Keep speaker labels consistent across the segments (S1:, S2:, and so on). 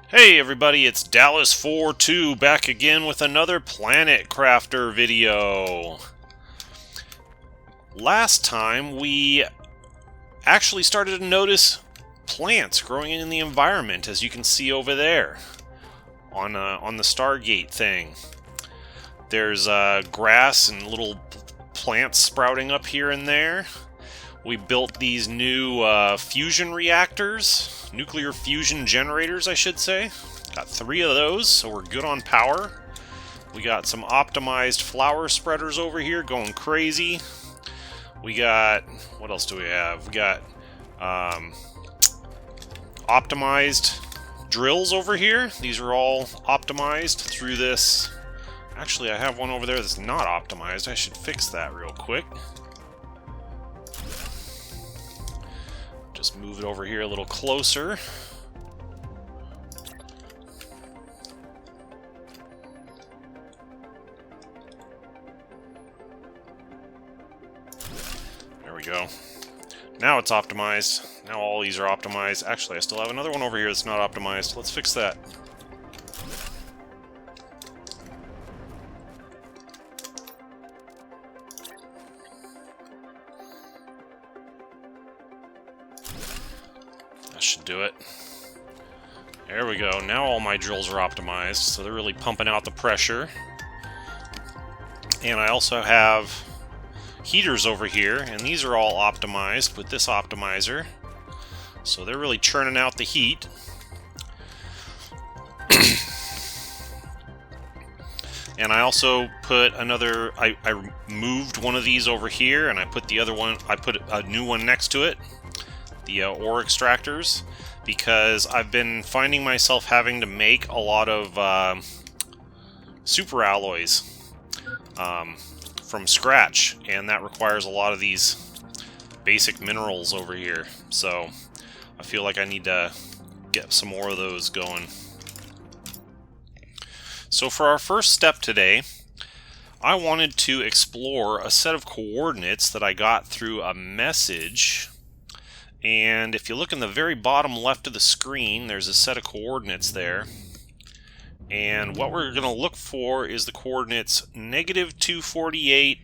S1: Hey everybody, it's DallasFourTwo back again with another Planet Crafter video. Last time we actually started to notice plants growing in the environment, as you can see over there on the Stargate thing. There's grass and little plants sprouting up here and there. We built these new fusion reactors, nuclear fusion generators, I should say. Got 3 of those, so we're good on power. We got some optimized flower spreaders over here going crazy. We got, what else do we have? We got optimized drills over here. These are all optimized through this. Actually, I have one over there that's not optimized. I should fix that real quick. Just move it over here a little closer. There we go. Now it's optimized. Now all these are optimized. Actually, I still have another one over here that's not optimized. Let's fix that. That should do it. There we go. Now all my drills are optimized, so they're really pumping out the pressure. And I also have heaters over here, and these are all optimized with this optimizer. So they're really churning out the heat. And I also put another, I moved one of these over here, and I put the other one, I put a new one next to it. The ore extractors, because I've been finding myself having to make a lot of super alloys from scratch, and that requires a lot of these basic minerals over here. So I feel like I need to get some more of those going. So for our first step today, I wanted to explore a set of coordinates that I got through a message. And if you look in the very bottom left of the screen, there's a set of coordinates there. And what we're going to look for is the coordinates -248,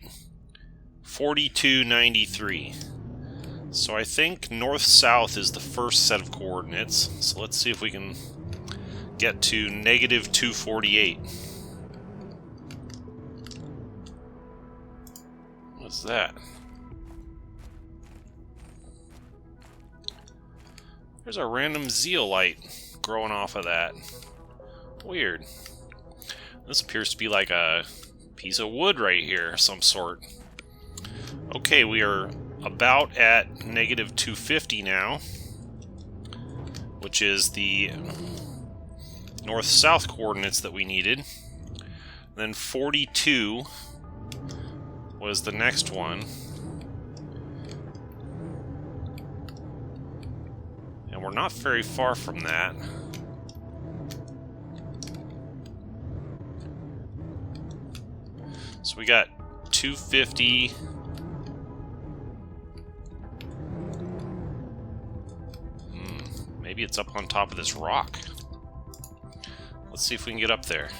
S1: 4293. So I think north-south is the first set of coordinates. So let's see if we can get to -248. What's that? There's a random zeolite growing off of that. Weird. This appears to be like a piece of wood right here of some sort. Okay, we are about at -250 now, which is the north-south coordinates that we needed. Then 42 was the next one. We're not very far from that. So we got 250. Maybe it's up on top of this rock. Let's see if we can get up there.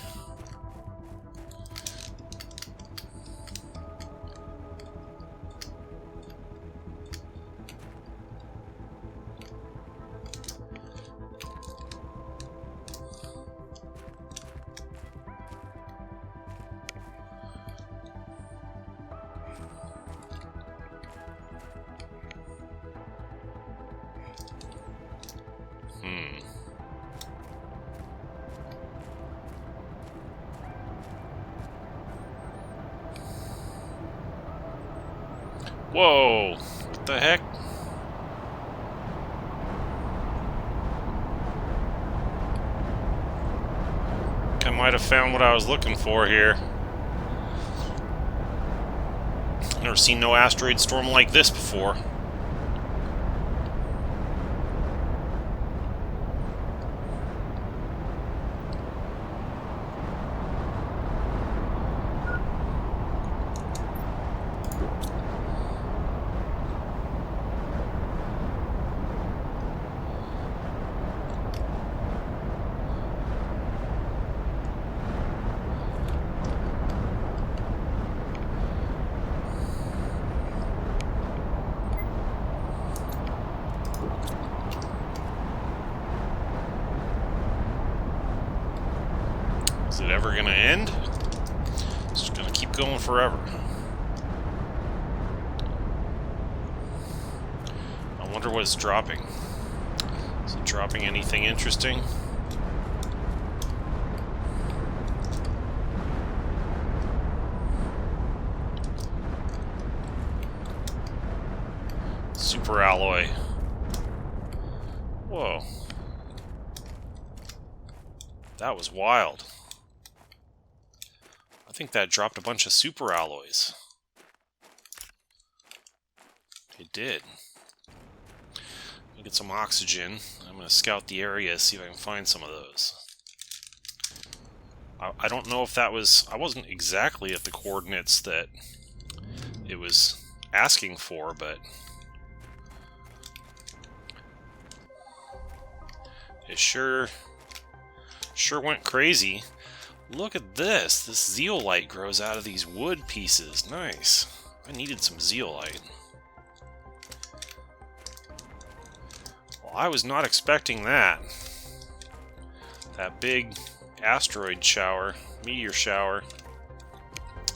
S1: Whoa! What the heck? I might have found what I was looking for here. Never seen no asteroid storm like this before. Is it ever gonna end? It's just gonna keep going forever. I wonder what it's dropping. Is it dropping anything interesting? Super alloy. Whoa. That was wild. I think that dropped a bunch of super alloys. It did. Let me get some oxygen. I'm going to scout the area, see if I can find some of those. I don't know if that was... I wasn't exactly at the coordinates that it was asking for, but... it sure went crazy. Look at this. This zeolite grows out of these wood pieces. Nice. I needed some zeolite. Well, I was not expecting that. That big asteroid shower, meteor shower.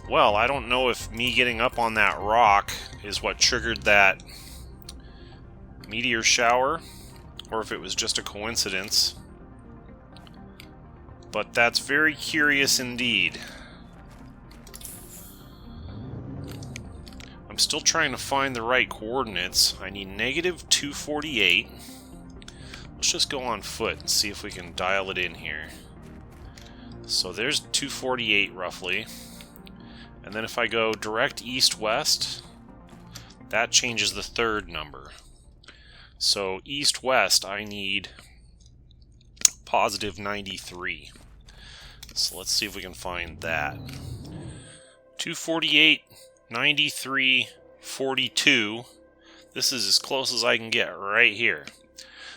S1: Well, I don't know if me getting up on that rock is what triggered that meteor shower, or if it was just a coincidence. But that's very curious indeed. I'm still trying to find the right coordinates. I need negative 248. Let's just go on foot and see if we can dial it in here. So there's 248 roughly. And then if I go direct east-west, that changes the third number. So east-west, I need positive 93. So let's see if we can find that. 248, 93, 42. This is as close as I can get right here.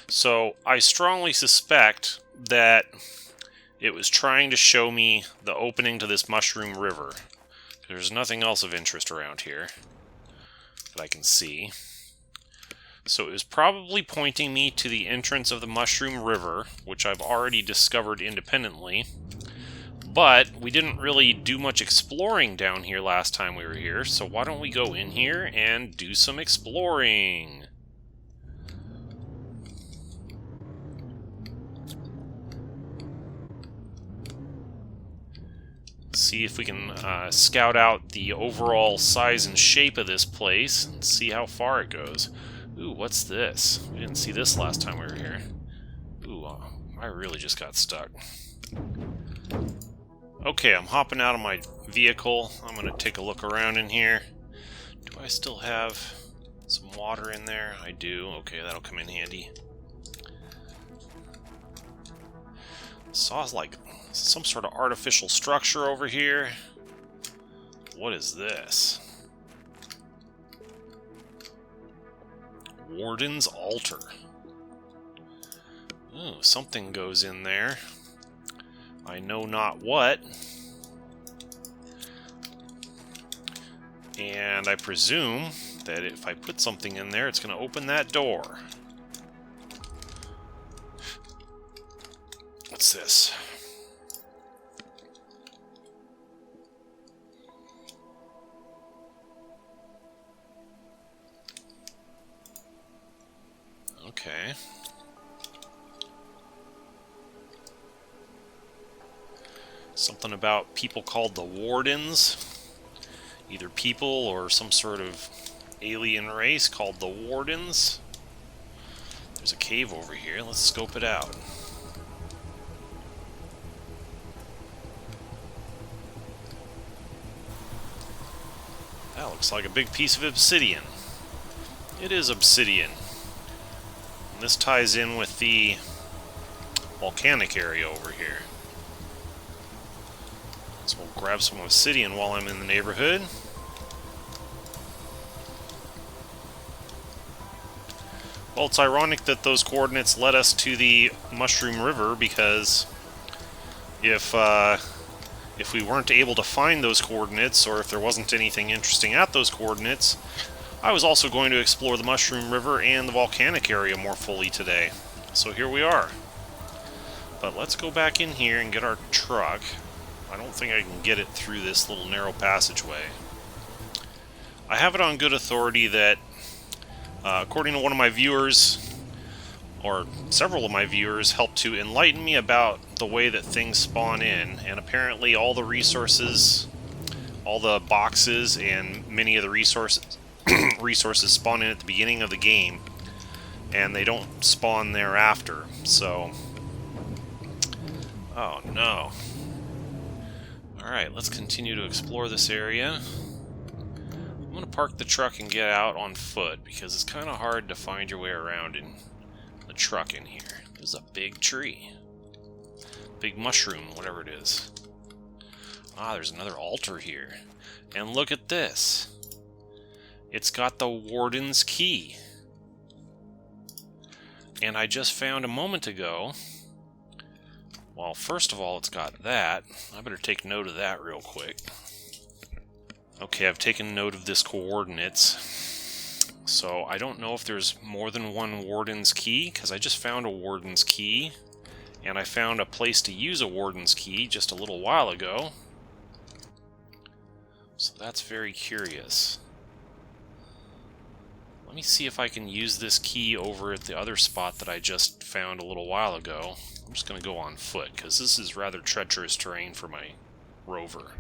S1: So I strongly suspect that it was trying to show me the opening to this mushroom river. There's nothing else of interest around here that I can see. So it was probably pointing me to the entrance of the Mushroom River, which I've already discovered independently. But we didn't really do much exploring down here last time we were here, so why don't we go in here and do some exploring? See if we can scout out the overall size and shape of this place and see how far it goes. Ooh, what's this? We didn't see this last time we were here. Ooh, I really just got stuck. Okay, I'm hopping out of my vehicle. I'm going to take a look around in here. Do I still have some water in there? I do. Okay, that'll come in handy. Saw like some sort of artificial structure over here. What is this? Warden's Altar. Ooh, something goes in there. I know not what. And I presume that if I put something in there, it's going to open that door. What's this? Okay. Something about people called the Wardens. Either people or some sort of alien race called the Wardens. There's a cave over here. Let's scope it out. That looks like a big piece of obsidian. It is obsidian. And this ties in with the volcanic area over here. So we'll grab some obsidian while I'm in the neighborhood. Well, it's ironic that those coordinates led us to the Mushroom River, because if we weren't able to find those coordinates, or if there wasn't anything interesting at those coordinates, I was also going to explore the Mushroom River and the volcanic area more fully today. So here we are. But let's go back in here and get our truck. I don't think I can get it through this little narrow passageway. I have it on good authority that, according to one of my viewers, or several of my viewers, helped to enlighten me about the way that things spawn in, and apparently all the resources, all the boxes, and many of the resources spawn in at the beginning of the game, and they don't spawn thereafter. So, oh no. Alright, let's continue to explore this area. I'm going to park the truck and get out on foot, because it's kind of hard to find your way around in the truck in here. There's a big tree. Big mushroom, whatever it is. Ah, there's another altar here. And look at this. It's got the warden's key. And I just found a moment ago... Well, first of all, it's got that. I better take note of that real quick. Okay, I've taken note of this coordinates. So I don't know if there's more than one warden's key, because I just found a warden's key. And I found a place to use a warden's key just a little while ago. So that's very curious. Let me see if I can use this key over at the other spot that I just found a little while ago. I'm just going to go on foot, because this is rather treacherous terrain for my rover.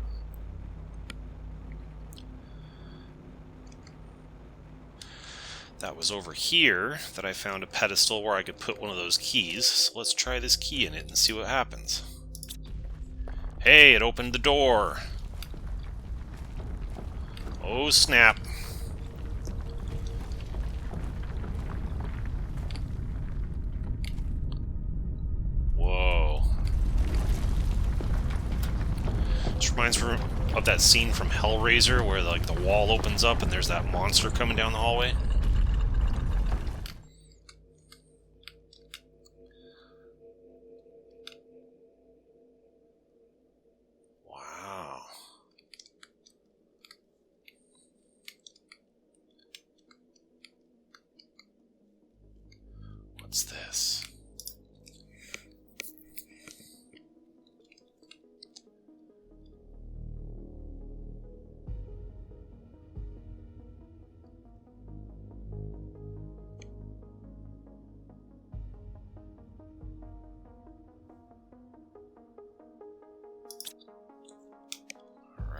S1: That was over here that I found a pedestal where I could put one of those keys. So let's try this key in it and see what happens. Hey, it opened the door. Oh, snap. Whoa. This reminds me of that scene from Hellraiser where like the wall opens up and there's that monster coming down the hallway. Wow. What's this?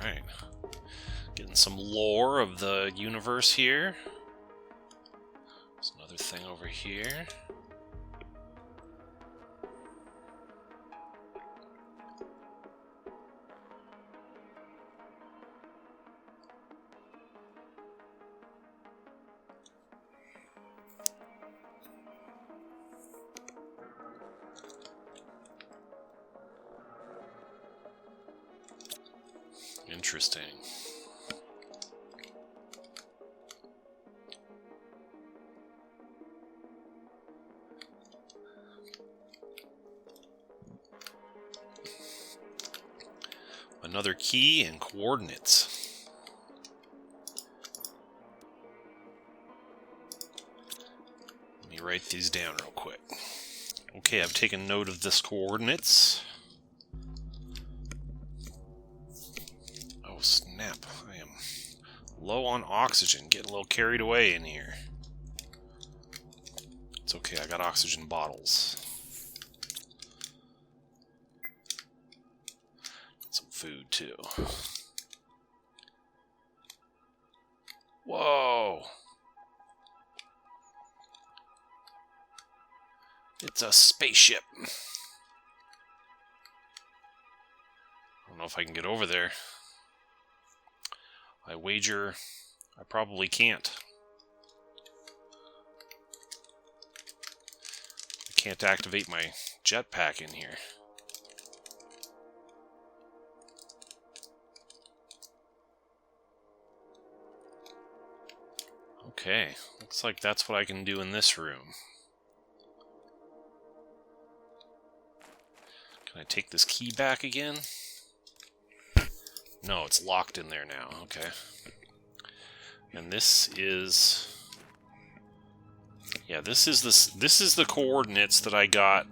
S1: Alright. Getting some lore of the universe here. There's another thing over here. Interesting. Another key and coordinates. Let me write these down real quick. Okay, I've taken note of this coordinates. Oh, snap. I am low on oxygen. Getting a little carried away in here. It's okay, I got oxygen bottles. Some food, too. Whoa! It's a spaceship. I don't know if I can get over there. I wager I probably can't. I can't activate my jetpack in here. Okay, looks like that's what I can do in this room. Can I take this key back again? No, it's locked in there now. Okay. And this is... Yeah, this is the coordinates that I got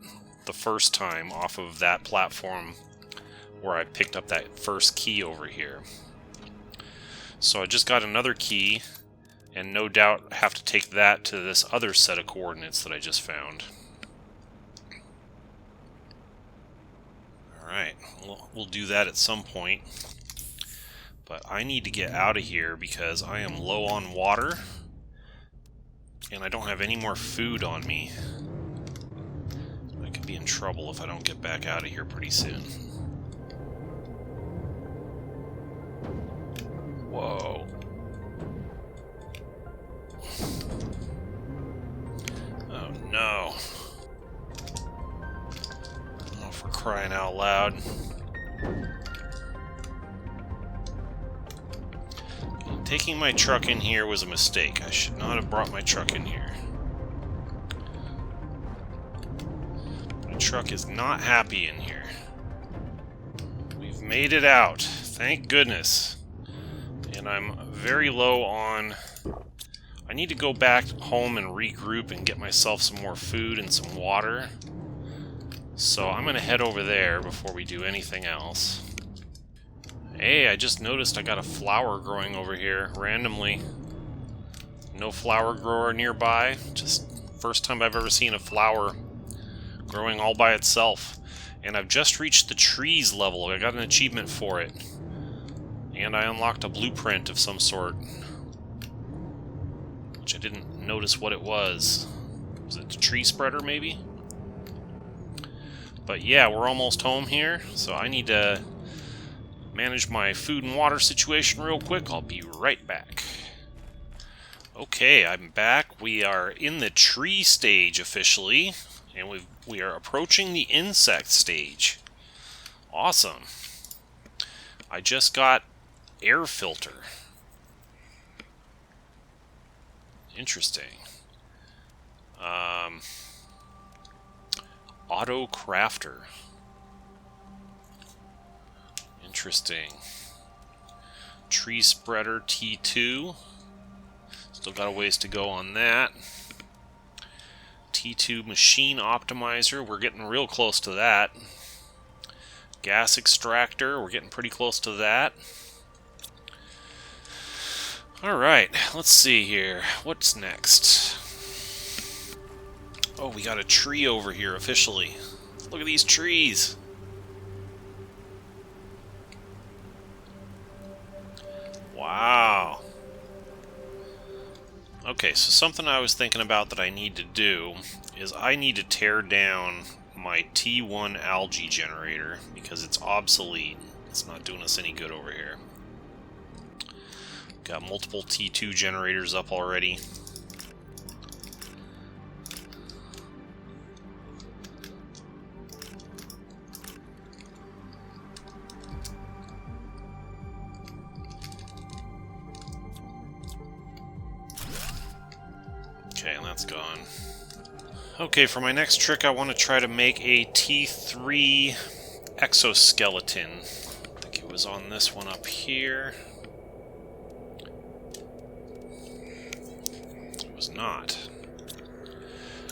S1: the first time off of that platform where I picked up that first key over here. So I just got another key, and no doubt have to take that to this other set of coordinates that I just found. Alright, we'll do that at some point. But I need to get out of here because I am low on water, and I don't have any more food on me. I could be in trouble if I don't get back out of here pretty soon. Whoa. Oh no. Oh, for crying out loud. Taking my truck in here was a mistake. I should not have brought my truck in here. My truck is not happy in here. We've made it out. Thank goodness. And I'm very low on... I need to go back home and regroup and get myself some more food and some water. So I'm going to head over there before we do anything else. Hey, I just noticed I got a flower growing over here, randomly. No flower grower nearby. Just first time I've ever seen a flower growing all by itself. And I've just reached the trees level. I got an achievement for it. And I unlocked a blueprint of some sort. Which I didn't notice what it was. Was it a tree spreader, maybe? But yeah, we're almost home here, so I need to manage my food and water situation real quick. I'll be right back. Okay, I'm back. We are in the tree stage officially, and we are approaching the insect stage. Awesome. I just got air filter. Interesting. Auto crafter. Interesting. Tree spreader T2. Still got a ways to go on that. T2 machine optimizer. We're getting real close to that. Gas extractor. We're getting pretty close to that. Alright, let's see here. What's next? Oh, we got a tree over here officially. Look at these trees. Wow. Okay, so something I was thinking about that I need to do is I need to tear down my T1 algae generator because it's obsolete. It's not doing us any good over here. Got multiple T2 generators up already. Okay, and that's gone. Okay, for my next trick I want to try to make a T3 exoskeleton. I think it was on this one up here. Was not.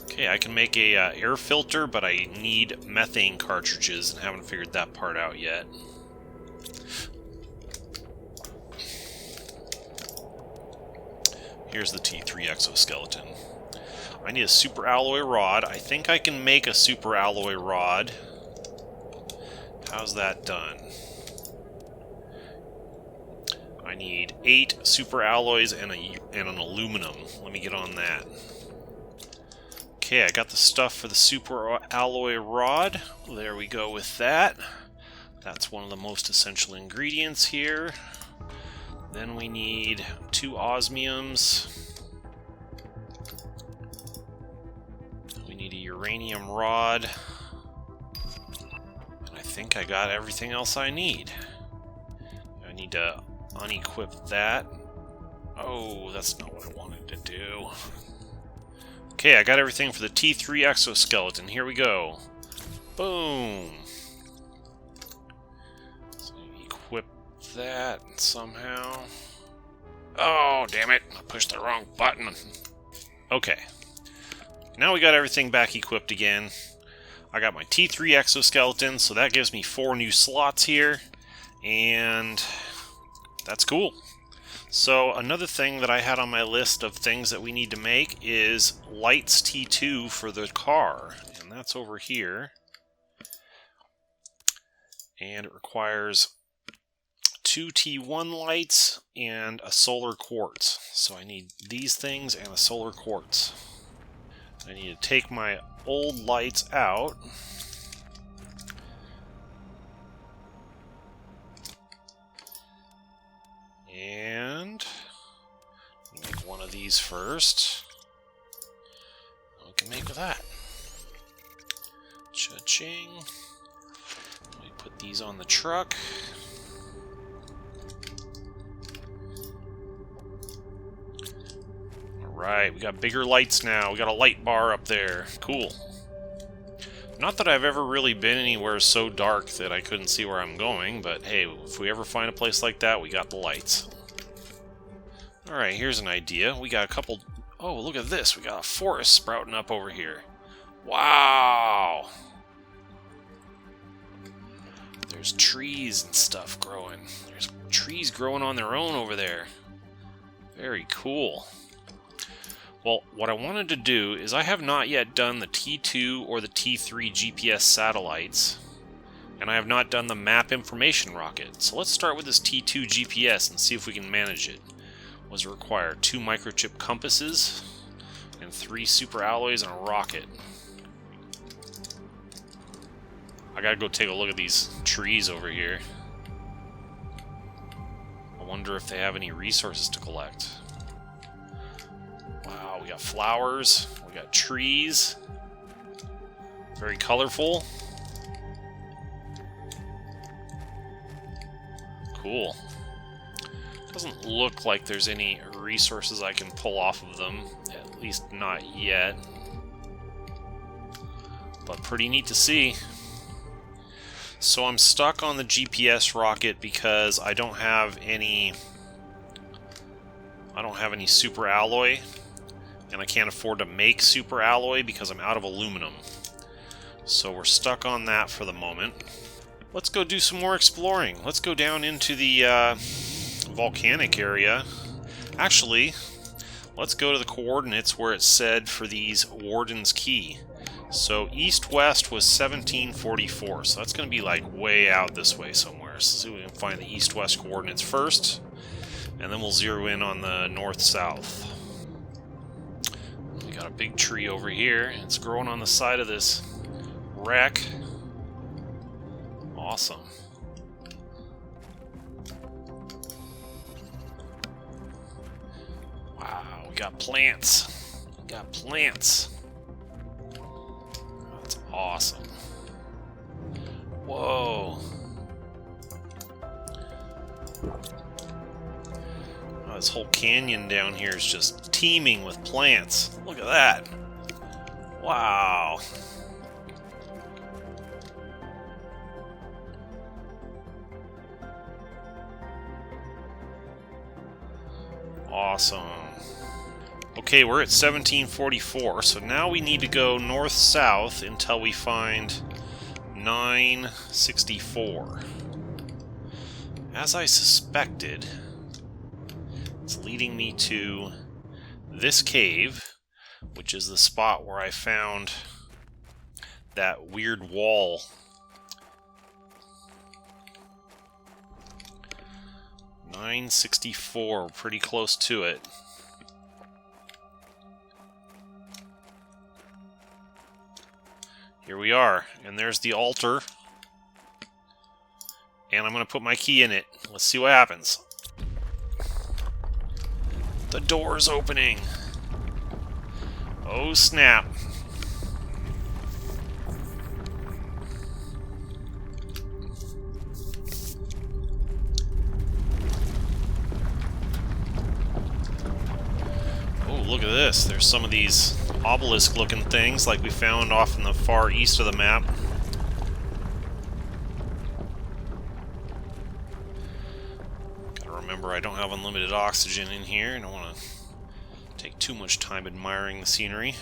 S1: Okay, I can make a air filter, but I need methane cartridges and haven't figured that part out yet. Here's the T3 exoskeleton. I need a super alloy rod. I think I can make a super alloy rod. How's that done? I need 8 super alloys and an aluminum. Let me get on that. Okay, I got the stuff for the super alloy rod. There we go with that. That's one of the most essential ingredients here. Then we need 2 osmiums. We need a uranium rod. And I think I got everything else I need. I need to unequip that. Oh, that's not what I wanted to do. Okay, I got everything for the T3 exoskeleton. Here we go. Boom. So equip that somehow. Oh, damn it. I pushed the wrong button. Okay. Now we got everything back equipped again. I got my T3 exoskeleton, so that gives me 4 new slots here, and that's cool. So another thing that I had on my list of things that we need to make is lights T2 for the car, and that's over here. And it requires 2 T1 lights and a solar quartz. So I need these things and a solar quartz. I need to take my old lights out. And make one of these first. What we can make with that? Cha-ching. We put these on the truck. Alright, we got bigger lights now. We got a light bar up there. Cool. Not that I've ever really been anywhere so dark that I couldn't see where I'm going, but hey, if we ever find a place like that, we got the lights. Alright, here's an idea. We got a couple... Oh, look at this. We got a forest sprouting up over here. Wow! There's trees and stuff growing. There's trees growing on their own over there. Very cool. Well, what I wanted to do is I have not yet done the T2 or the T3 GPS satellites, and I have not done the map information rocket. So let's start with this T2 GPS and see if we can manage it. What does it require? 2 microchip compasses and 3 super alloys and a rocket. I gotta go take a look at these trees over here. I wonder if they have any resources to collect. Wow, we got flowers, we got trees. Very colorful. Cool. Doesn't look like there's any resources I can pull off of them, at least not yet. But pretty neat to see. So I'm stuck on the GPS rocket because I don't have any super alloy, and I can't afford to make super alloy because I'm out of aluminum. So we're stuck on that for the moment. Let's go do some more exploring. Let's go down into the volcanic area. Actually, let's go to the coordinates where it said for these Warden's Key. So east-west was 1744, so that's going to be like way out this way somewhere. So see if we can find the east-west coordinates first, and then we'll zero in on the north-south. We got a big tree over here. It's growing on the side of this wreck. Awesome. Wow, we got plants. We got plants. That's awesome. Whoa. Oh, this whole canyon down here is just teeming with plants. Look at that. Wow. Awesome. Okay, we're at 1744, so now we need to go north-south until we find 964. As I suspected, it's leading me to this cave, which is the spot where I found that weird wall. $964, pretty close to it. Here we are, and there's the altar. And I'm going to put my key in it. Let's see what happens. The door's opening. Oh snap. Oh, look at this. There's some of these obelisk-looking things like we found off in the far east of the map. Gotta remember I don't have unlimited oxygen in here. I don't want to take too much time admiring the scenery.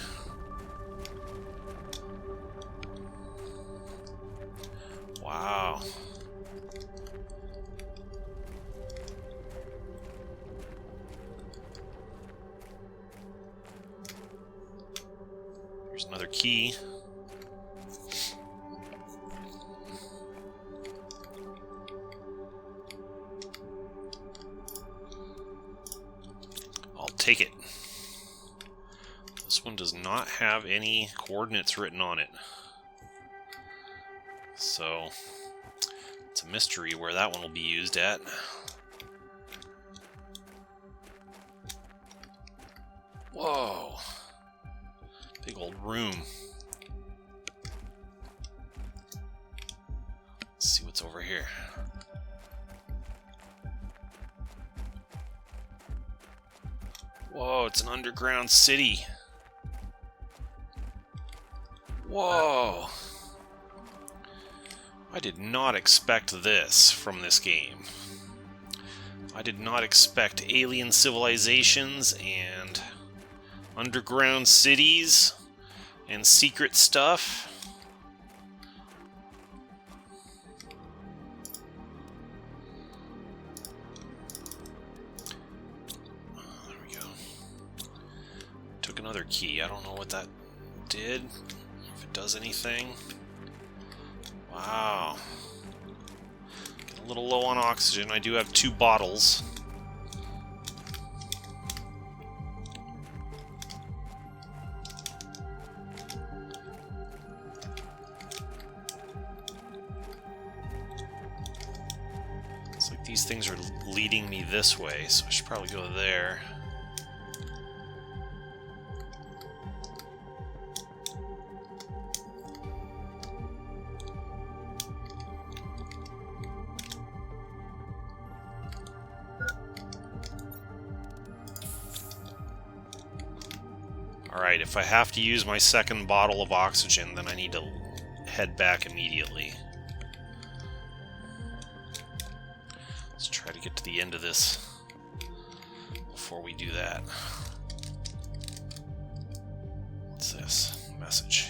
S1: Wow. Here's another key. I'll take it. This one does not have any coordinates written on it. So, it's a mystery where that one will be used at. Whoa! Big old room. Let's see what's over here. Whoa, it's an underground city. Whoa! I did not expect this from this game. I did not expect alien civilizations and underground cities and secret stuff. There we go. Took another key. I don't know what that did. If it does anything. Wow. Getting a little low on oxygen. I do have 2 bottles. Looks like these things are leading me this way, so I should probably go there. Alright, if I have to use my second bottle of oxygen, then I need to head back immediately. Let's try to get to the end of this before we do that. What's this? Message.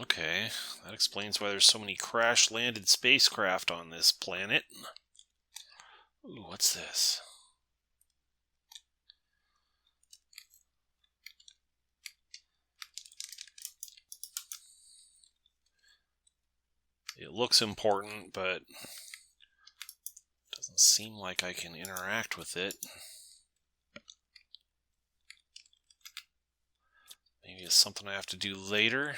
S1: Okay, that explains why there's so many crash-landed spacecraft on this planet. Ooh, what's this? It looks important, but doesn't seem like I can interact with it. Maybe it's something I have to do later.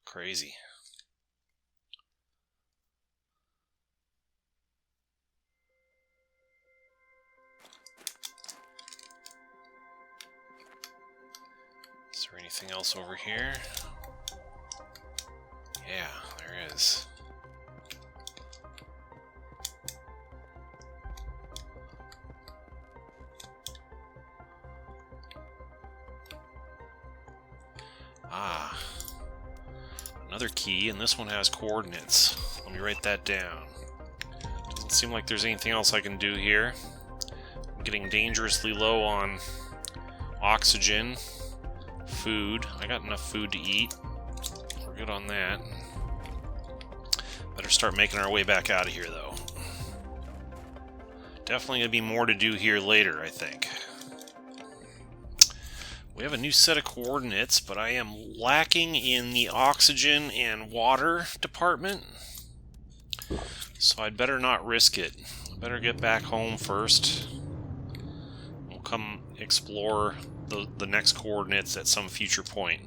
S1: Crazy. Is there anything else over here? Yeah, there is. Ah. Another key, and this one has coordinates. Let me write that down. Doesn't seem like there's anything else I can do here. I'm getting dangerously low on oxygen, food. I got enough food to eat. We're good on that. Better start making our way back out of here, though. Definitely gonna be more to do here later, I think. We have a new set of coordinates, but I am lacking in the oxygen and water department. So I'd better not risk it. I better get back home first. We'll come explore the next coordinates at some future point.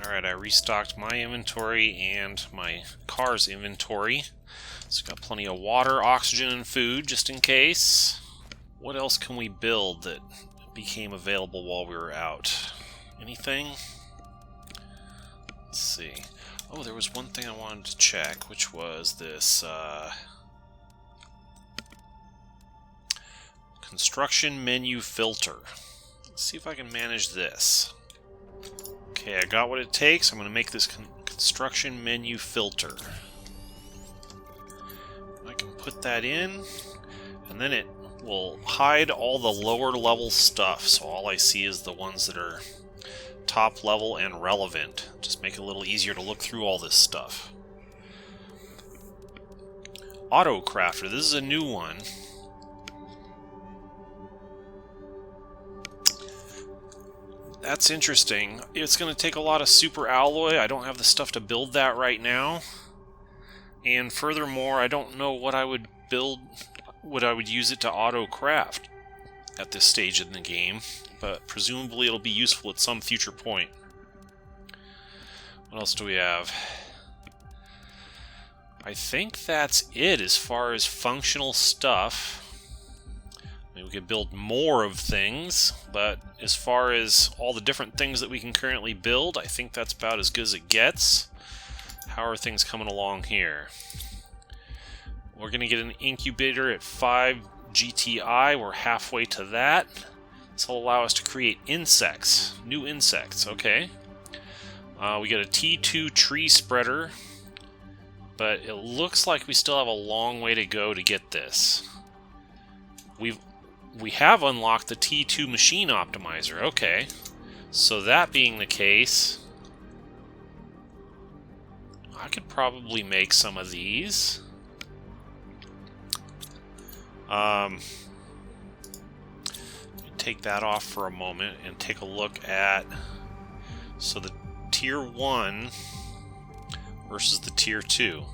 S1: Alright, I restocked my inventory and my car's inventory. So got plenty of water, oxygen, and food just in case. What else can we build that became available while we were out? Anything? Let's see. Oh, there was one thing I wanted to check, which was this Construction menu filter. Let's see if I can manage this. Okay, I got what it takes. I'm going to make this construction menu filter. I can put that in, and then it will hide all the lower level stuff, so all I see is the ones that are top level and relevant. Just make it a little easier to look through all this stuff. Auto Crafter, this is a new one. That's interesting. It's going to take a lot of super alloy. I don't have the stuff to build that right now. And furthermore, I don't know what I would build, what I would use it to auto craft at this stage in the game, but presumably it'll be useful at some future point. What else do we have? I think that's it as far as functional stuff. I mean, we could build more of things, but as far as all the different things that we can currently build, I think that's about as good as it gets. How are things coming along here? We're going to get an incubator at 5 GTI. We're halfway to that. This will allow us to create insects, new insects. Okay. We got a T2 tree spreader, but it looks like we still have a long way to go to get this. We have unlocked the T2 machine optimizer. Okay. So that being the case, I could probably make some of these. Take that off for a moment and take a look at, so the tier 1 versus the tier 2.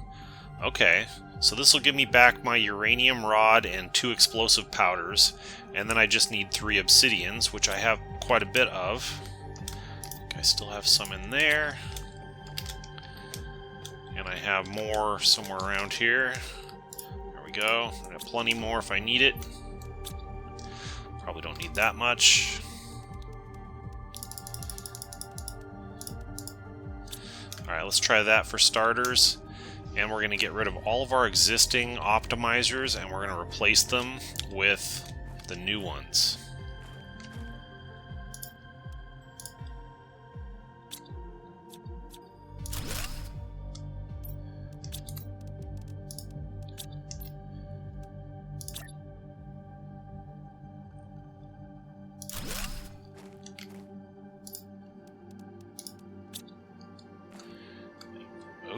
S1: Okay, so this will give me back my uranium rod and 2 explosive powders, and then I just need 3 obsidians, which I have quite a bit of. I still have some in there. And I have more somewhere around here. There we go. I have plenty more if I need it. Probably don't need that much. Alright, let's try that for starters. And we're going to get rid of all of our existing optimizers, and we're going to replace them with the new ones.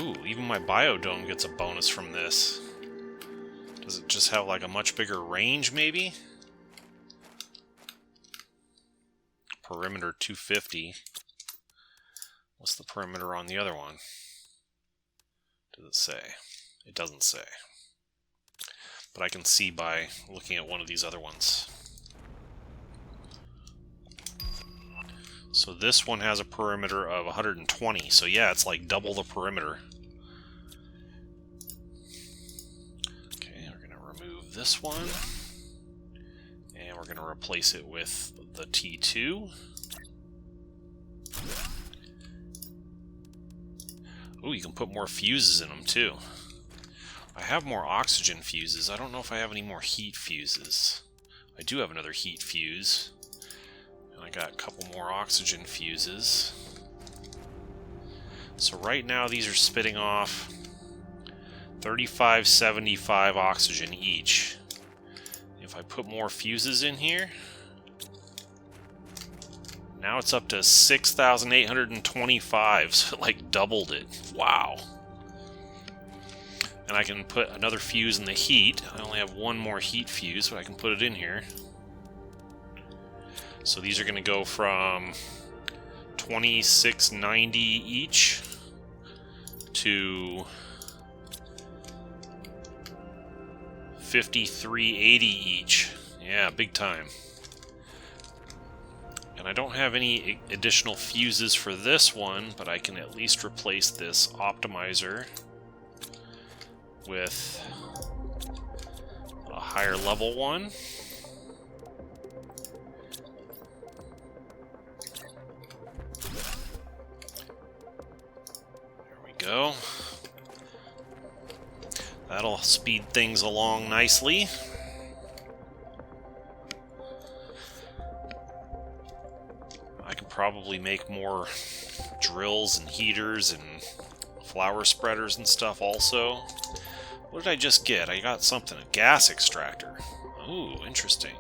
S1: Ooh, even my biodome gets a bonus from this. Does it just have like a much bigger range, maybe? Perimeter 250. What's the perimeter on the other one? Does it say? It doesn't say. But I can see by looking at one of these other ones. So this one has a perimeter of 120, so yeah, it's like double the perimeter. Okay, we're going to remove this one, and we're going to replace it with the T2. Ooh, you can put more fuses in them too. I have more oxygen fuses. I don't know if I have any more heat fuses. I do have another heat fuse. I got a couple more oxygen fuses. So right now these are spitting off 3575 oxygen each. If I put more fuses in here, now it's up to 6,825, so it like doubled it. Wow. And I can put another fuse in the heat. I only have one more heat fuse, but I can put it in here. So these are going to go from 2690 each to 5380 each. Yeah, big time. And I don't have any additional fuses for this one, but I can at least replace this optimizer with a higher level one. Go. That'll speed things along nicely. probably make more drills and heaters and flower spreaders and stuff also. What did I just get? I got something, a gas extractor. Ooh, interesting.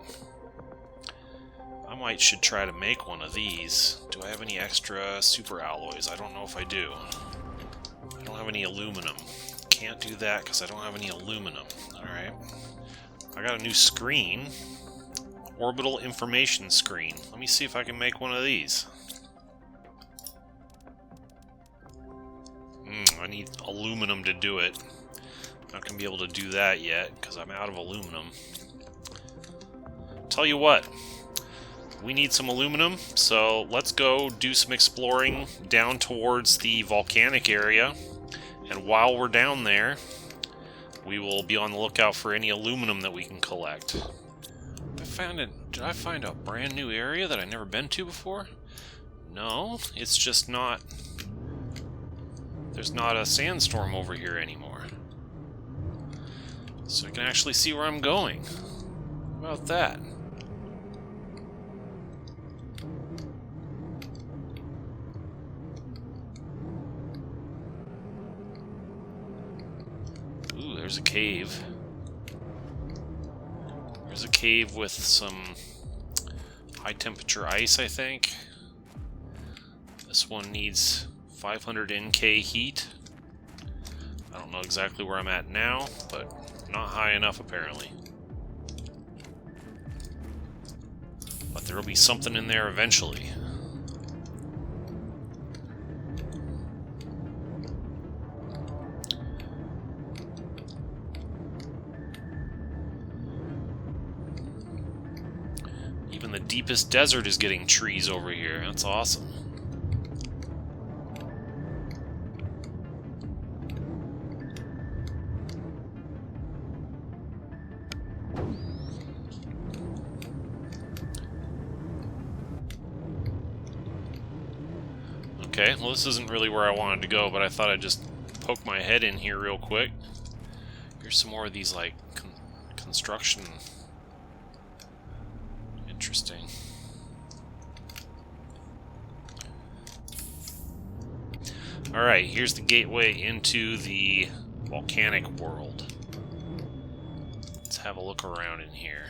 S1: I should try to make one of these. Do I have any extra super alloys? I don't know if I do. I don't have any aluminum. Can't do that because I don't have any aluminum. Alright. I got a new screen. Orbital information screen. Let me see if I can make one of these. I need aluminum to do it. Not going to be able to do that yet because I'm out of aluminum. Tell you what. We need some aluminum, so let's go do some exploring down towards the volcanic area. And while we're down there, we will be on the lookout for any aluminum that we can collect. Did I find a brand new area that I've never been to before? No, it's just not... There's not a sandstorm over here anymore. So I can actually see where I'm going. How about that? Ooh, there's a cave. There's a cave with some high temperature ice, I think. This one needs 500 NK heat. I don't know exactly where I'm at now, but not high enough apparently. But there will be something in there eventually. Even the deepest desert is getting trees over here. That's awesome. Okay, well this isn't really where I wanted to go, but I thought I'd just poke my head in here real quick. Here's some more of these, like, construction. Interesting. Alright, here's the gateway into the volcanic world. Let's have a look around in here.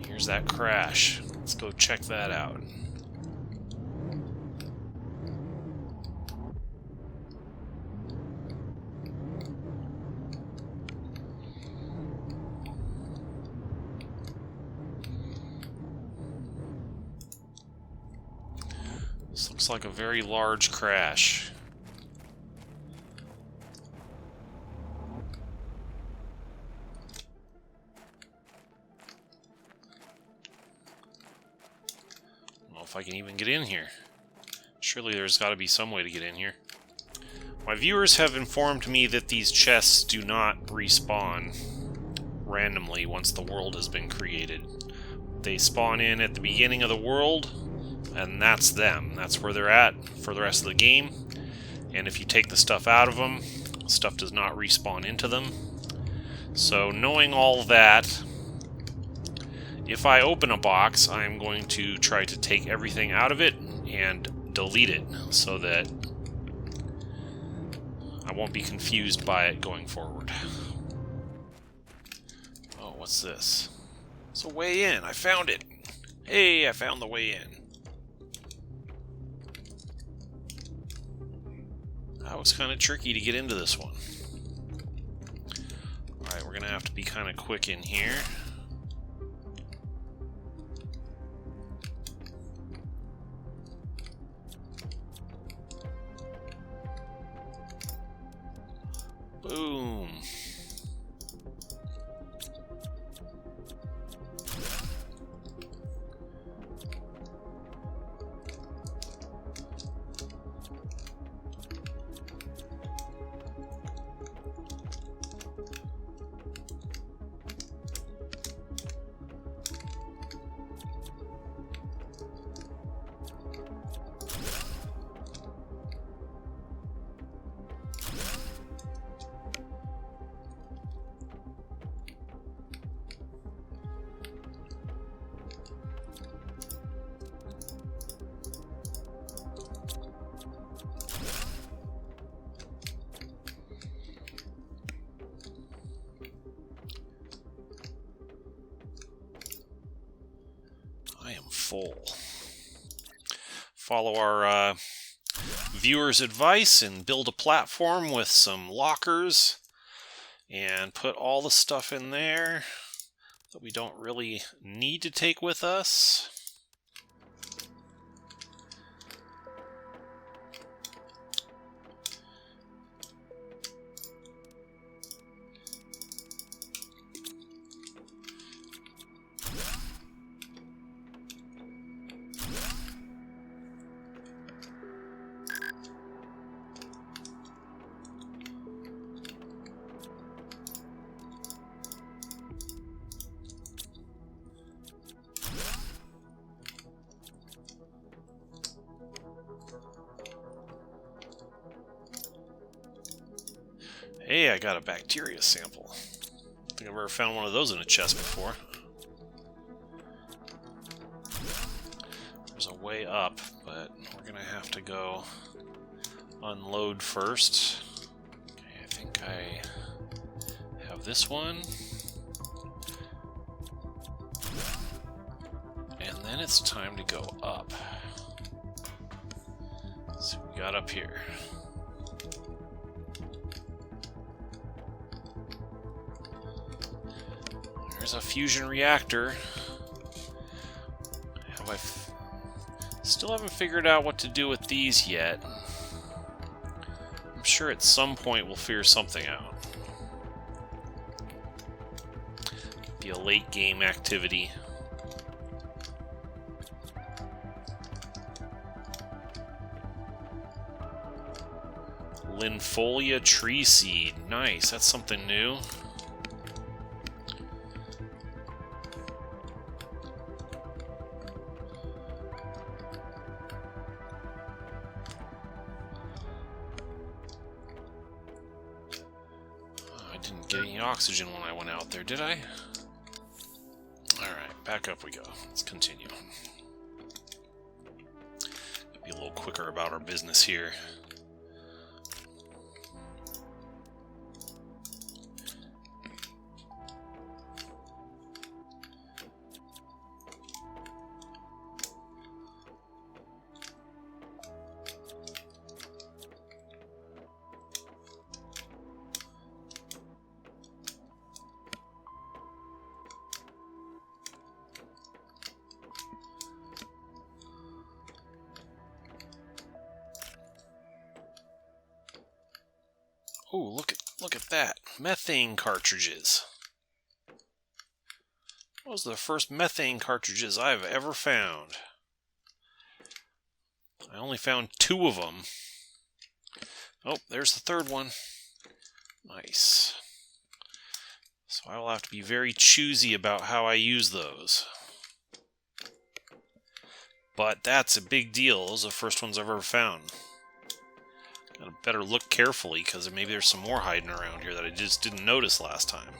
S1: Here's that crash. Let's go check that out. This looks like a very large crash. I don't know if I can even get in here. Surely there's got to be some way to get in here. My viewers have informed me that these chests do not respawn randomly once the world has been created. They spawn in at the beginning of the world, and that's them. That's where they're at for the rest of the game. And if you take the stuff out of them, stuff does not respawn into them. So knowing all that, if I open a box, I'm going to try to take everything out of it and delete it so that I won't be confused by it going forward. Oh, what's this? It's a way in. I found it. Hey, I found the way in. That was kind of tricky to get into this one. Alright, we're going to have to be kind of quick in here. Boom. I am full. Follow our viewers' advice and build a platform with some lockers and put all the stuff in there that we don't really need to take with us. Hey, I got a bacteria sample. I think I've ever found one of those in a chest before. There's a way up, but we're gonna have to go unload first. Okay, I think I have this one. And then it's time to go up. Let's see what we got up here. There's a fusion reactor. Still haven't figured out what to do with these yet. I'm sure at some point we'll figure something out. Be a late game activity. Linfolia tree seed. Nice, that's something new. Get any oxygen when I went out there, did I? Alright, back up we go. Let's continue. Be a little quicker about our business here. Oh, look at that. Methane cartridges. Those are the first methane cartridges I've ever found. I only found 2 of them. Oh, there's the 3rd one. Nice. So I will have to be very choosy about how I use those. But that's a big deal. Those are the first ones I've ever found. Gotta better look carefully, because maybe there's some more hiding around here that I just didn't notice last time.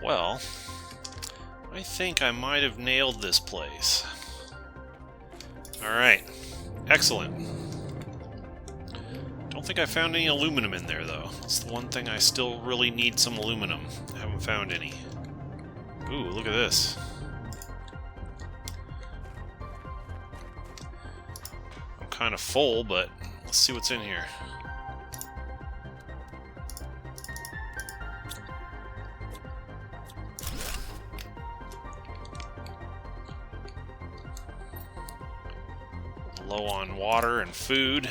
S1: Well, I think I might have nailed this place. Alright, excellent. Don't think I found any aluminum in there, though. That's the one thing I still really need some aluminum. I haven't found any. Ooh, look at this. I'm kind of full, but let's see what's in here. Low on water and food.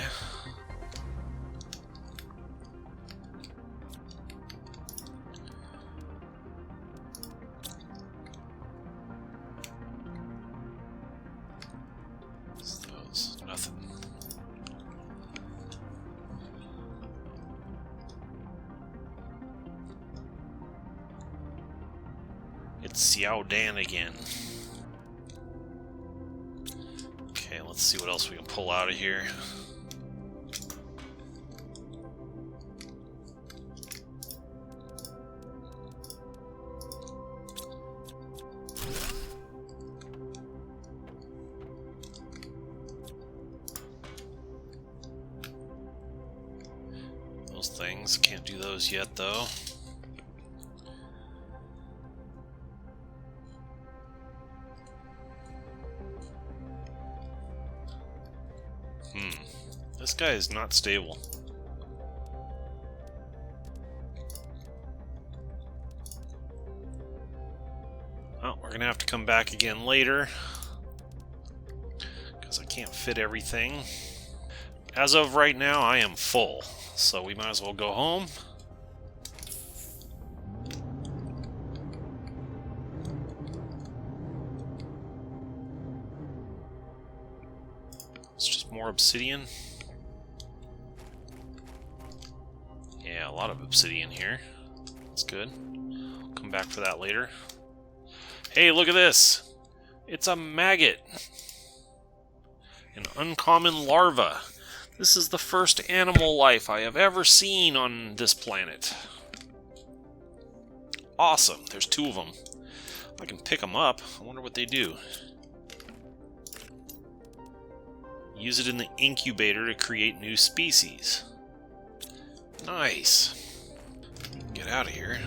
S1: Nothing. It's Xiao Dan again. Let's see what else we can pull out of here. Those things, can't do those yet though. This guy is not stable. Well, we're gonna have to come back again later because I can't fit everything. As of right now, I am full, so we might as well go home. It's just more obsidian. Yeah, a lot of obsidian here. That's good. I'll come back for that later. Hey, look at this! It's a maggot! An uncommon larva. This is the first animal life I have ever seen on this planet. Awesome, there's 2 of them. I can pick them up. I wonder what they do. Use it in the incubator to create new species. Nice. Get out of here.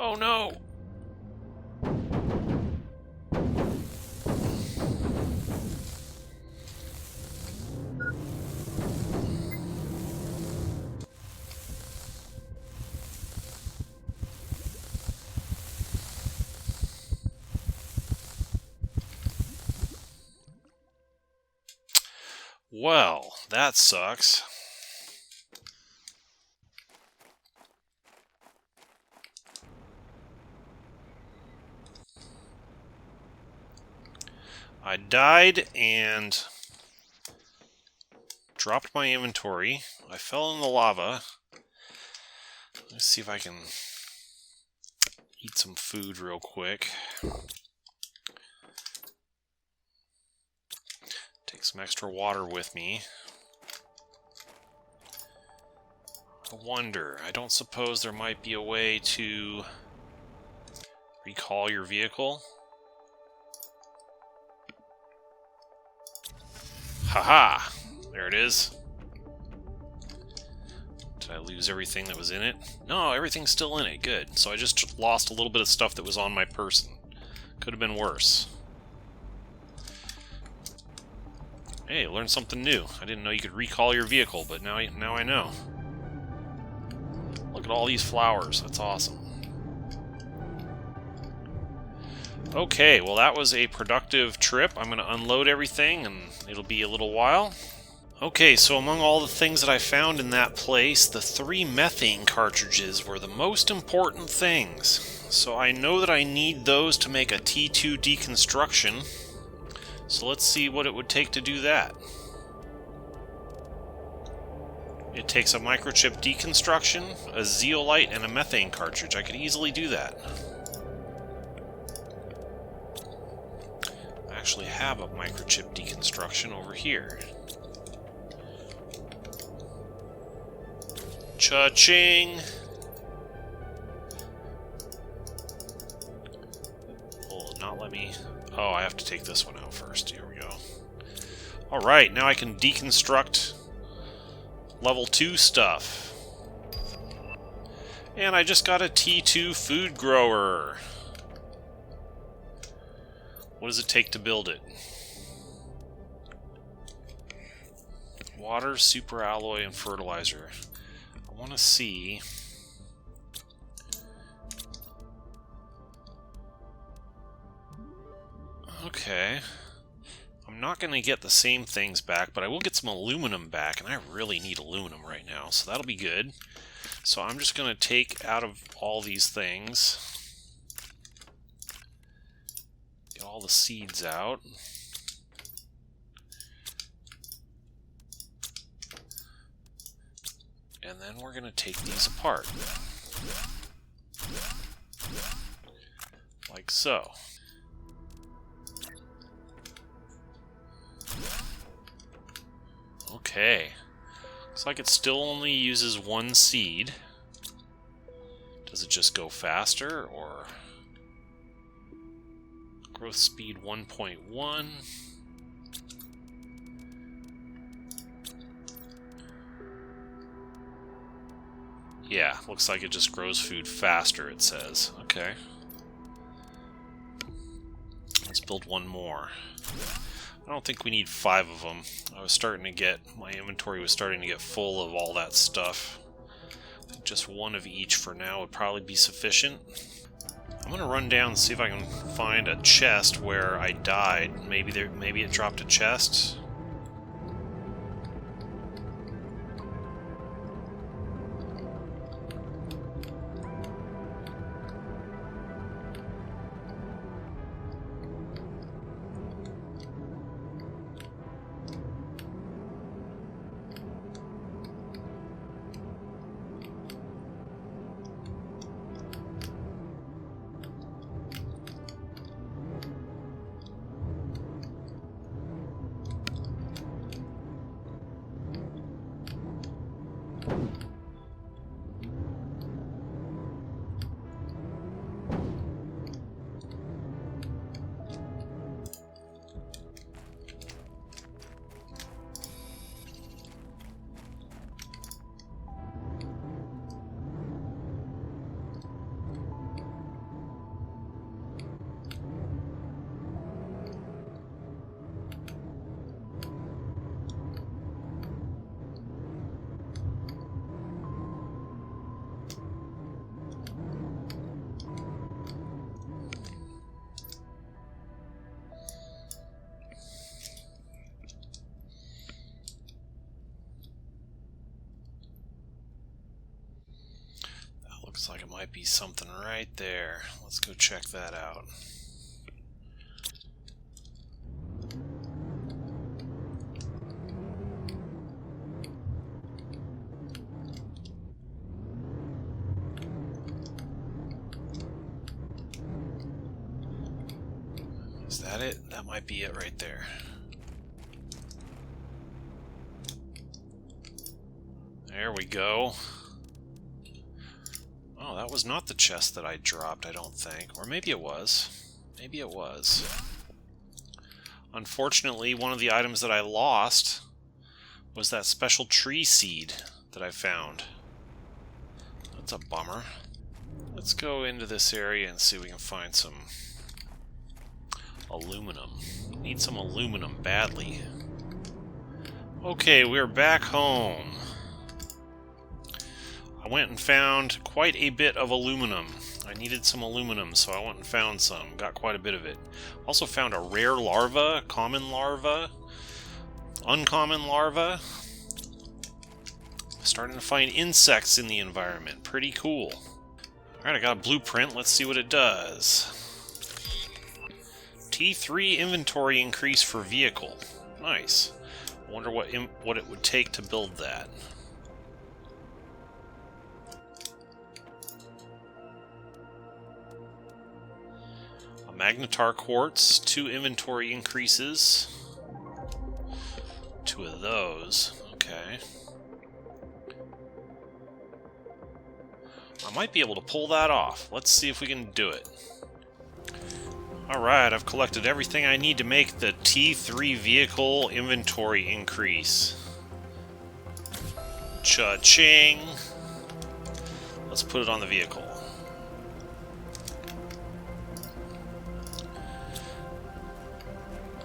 S1: Oh no! Well, that sucks. I died and dropped my inventory. I fell in the lava. Let's see if I can eat some food real quick. Take some extra water with me. I wonder, I don't suppose there might be a way to recall your vehicle? Haha! There it is. Did I lose everything that was in it? No, everything's still in it. Good. So I just lost a little bit of stuff that was on my person. Could have been worse. Hey, learned something new. I didn't know you could recall your vehicle, but now I know. Look at all these flowers. That's awesome. Okay, well that was a productive trip. I'm going to unload everything and it'll be a little while. Okay, so among all the things that I found in that place, the 3 methane cartridges were the most important things. So I know that I need those to make a T2 deconstruction. So let's see what it would take to do that. It takes a microchip deconstruction, a zeolite, and a methane cartridge. I could easily do that. I actually have a microchip deconstruction over here. Cha-ching! Will it not let me... Oh, I have to take this one out first. Here we go. Alright, now I can deconstruct level 2 stuff. And I just got a T2 food grower. What does it take to build it? Water, superalloy, and fertilizer. I want to see... Okay. I'm not going to get the same things back, but I will get some aluminum back, and I really need aluminum right now, so that'll be good. So I'm just going to take out of all these things, get all the seeds out. And then we're going to take these apart. Like so. Okay. Looks like it still only uses one seed. Does it just go faster, or... Growth speed 1.1. Yeah, looks like it just grows food faster, it says. Okay. Let's build one more. I don't think we need 5 of them. I was starting to get... my inventory was starting to get full of all that stuff. Just one of each for now would probably be sufficient. I'm going to run down and see if I can find a chest where I died. Maybe it dropped a chest. Looks like it might be something right there. Let's go check that out. Is that it? That might be it right there. There we go. Oh, that was not the chest that I dropped, I don't think. Or maybe it was. Maybe it was. Unfortunately, one of the items that I lost was that special tree seed that I found. That's a bummer. Let's go into this area and see if we can find some aluminum. Need some aluminum badly. Okay, we're back home. I went and found quite a bit of aluminum. I needed some aluminum, so I went and found some. Got quite a bit of it. Also found a rare larva, common larva, uncommon larva. Starting to find insects in the environment. Pretty cool. Alright, I got a blueprint. Let's see what it does. T3 inventory increase for vehicle. Nice. I wonder what it would take to build that. Magnetar quartz, 2 inventory increases. 2 of those. Okay. I might be able to pull that off. Let's see if we can do it. Alright, I've collected everything I need to make the T3 vehicle inventory increase. Cha-ching! Let's put it on the vehicle.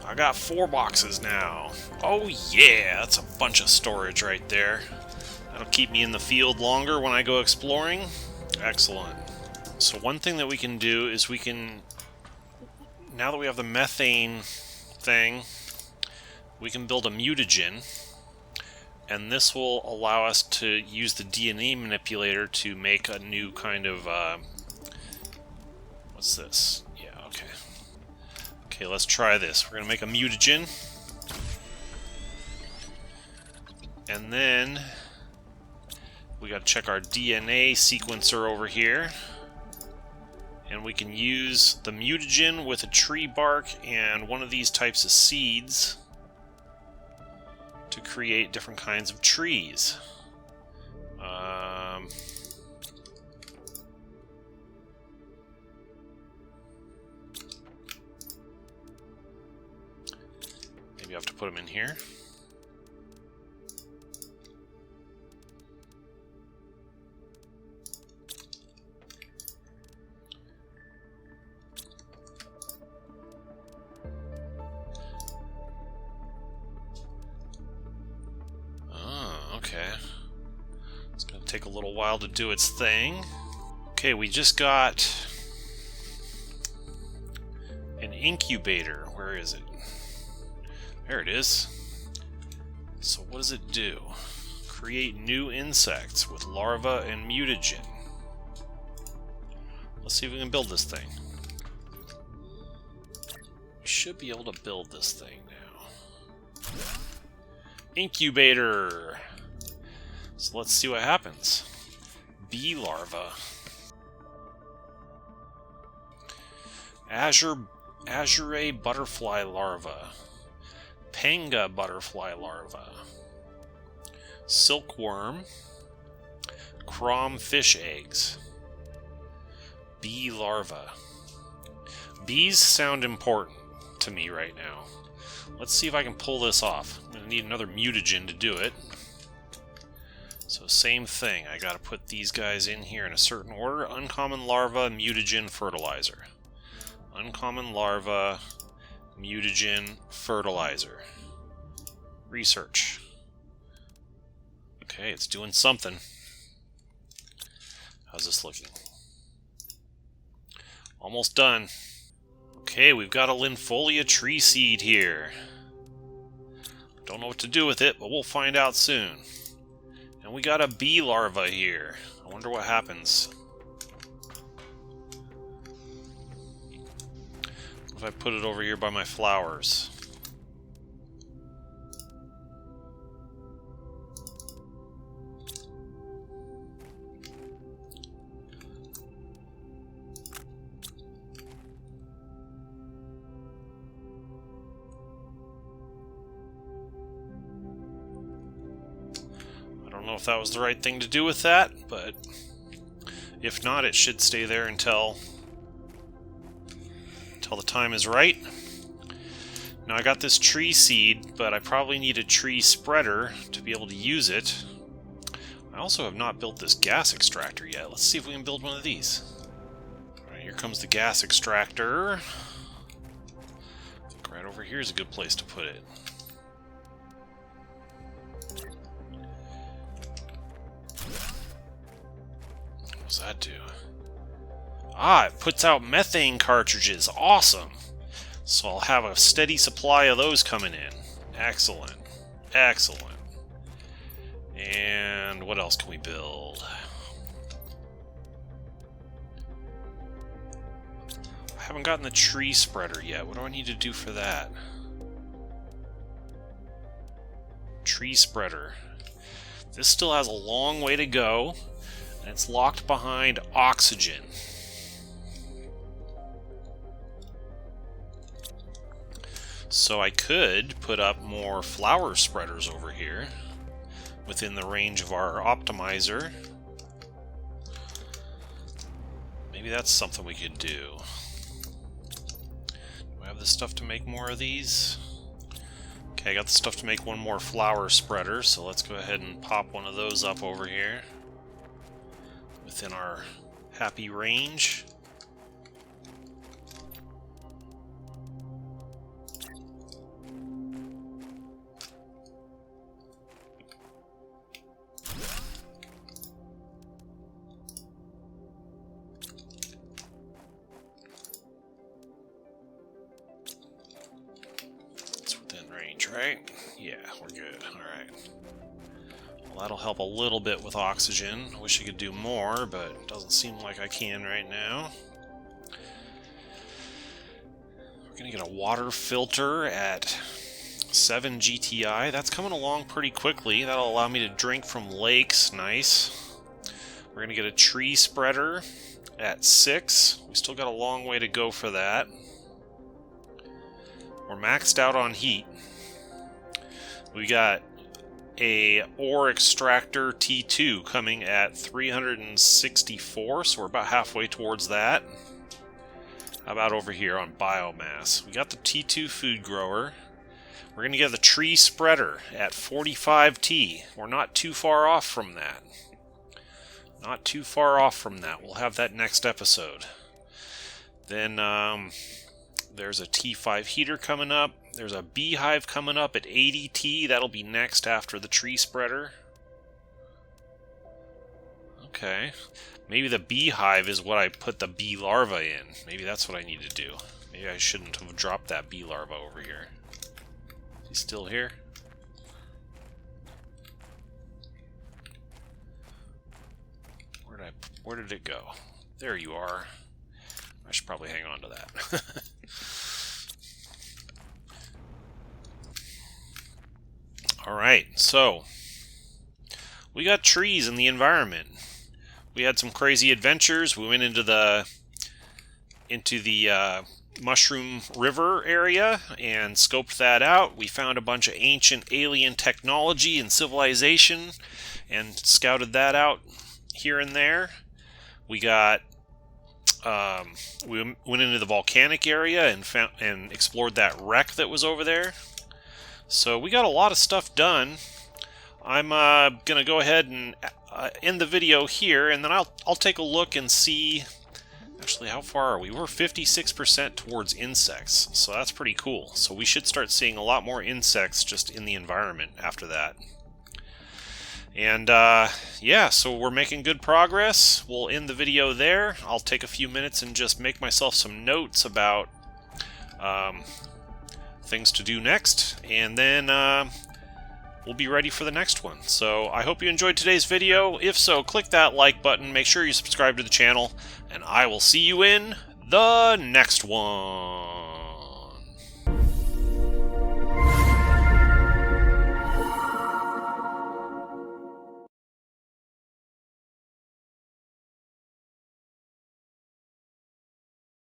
S1: I got 4 boxes now. Oh yeah, that's a bunch of storage right there. That'll keep me in the field longer when I go exploring. Excellent. So one thing that we can do is we can, now that we have the methane thing, we can build a mutagen, and this will allow us to use the DNA manipulator to make a new kind of, what's this? Yeah, okay. Okay, let's try this. We're gonna make a mutagen. And then we gotta check our DNA sequencer over here. And we can use the mutagen with a tree bark and one of these types of seeds to create different kinds of trees. Maybe I have to put them in here. Okay. It's going to take a little while to do its thing. Okay, we just got an incubator. Where is it? There it is. So what does it do? Create new insects with larva and mutagen. Let's see if we can build this thing. We should be able to build this thing now. Incubator! So let's see what happens. Bee larva. Azure butterfly larva. Panga butterfly larva. Silkworm. Crom fish eggs. Bee larva. Bees sound important to me right now. Let's see if I can pull this off. I'm going to need another mutagen to do it. So same thing, I gotta put these guys in here in a certain order. Uncommon larva, mutagen, fertilizer. Uncommon larva, mutagen, fertilizer. Research. Okay, it's doing something. How's this looking? Almost done. Okay, we've got a Linfolia tree seed here. Don't know what to do with it, but we'll find out soon. And we got a bee larva here. I wonder what happens. What if I put it over here by my flowers? I don't know if that was the right thing to do with that, but if not, it should stay there until the time is right. Now I got this tree seed, but I probably need a tree spreader to be able to use it. I also have not built this gas extractor yet. Let's see if we can build one of these. Alright, here comes the gas extractor. I think right over here is a good place to put it. What does that do? Ah, it puts out methane cartridges. Awesome! So I'll have a steady supply of those coming in. Excellent. Excellent. And what else can we build? I haven't gotten the tree spreader yet. What do I need to do for that? Tree spreader. This still has a long way to go. And it's locked behind oxygen. So I could put up more flower spreaders over here within the range of our optimizer. Maybe that's something we could do. Do I have the stuff to make more of these? Okay, I got the stuff to make one more flower spreader, so let's go ahead and pop one of those up over here within our happy range. It's within range. range, right? Yeah, we're good. Alright. Well, that'll help a little bit with oxygen. I wish I could do more, but it doesn't seem like I can right now. We're going to get a water filter at 7 GTI. That's coming along pretty quickly. That'll allow me to drink from lakes. Nice. We're going to get a tree spreader at 6. We still got a long way to go for that. We're maxed out on heat. We got a ore extractor T2 coming at 364, so we're about halfway towards that. How about over here on biomass? We got the T2 food grower. We're going to get the tree spreader at 45T. We're not too far off from that. Not too far off from that. We'll have that next episode. Then there's a T5 heater coming up. There's a beehive coming up at 80T. That'll be next after the tree spreader. Okay. Maybe the beehive is what I put the bee larva in. Maybe that's what I need to do. Maybe I shouldn't have dropped that bee larva over here. Is he still here? Where did it go? There you are. I should probably hang on to that. Alright, so we got trees in the environment. We had some crazy adventures. We went into the Mushroom River area and scoped that out. We found a bunch of ancient alien technology and civilization and scouted that out here and there. We got we went into the volcanic area and explored that wreck that was over there. So we got a lot of stuff done. I'm gonna go ahead and end the video here, and then I'll take a look and see. Actually, how far are we? We're 56% towards insects, so that's pretty cool. So we should start seeing a lot more insects just in the environment after that. And yeah, so we're making good progress. We'll end the video there. I'll take a few minutes and just make myself some notes about things to do next, and then we'll be ready for the next one. So I hope you enjoyed today's video. If so, click that like button, make sure you subscribe to the channel, and I will see you in the next one.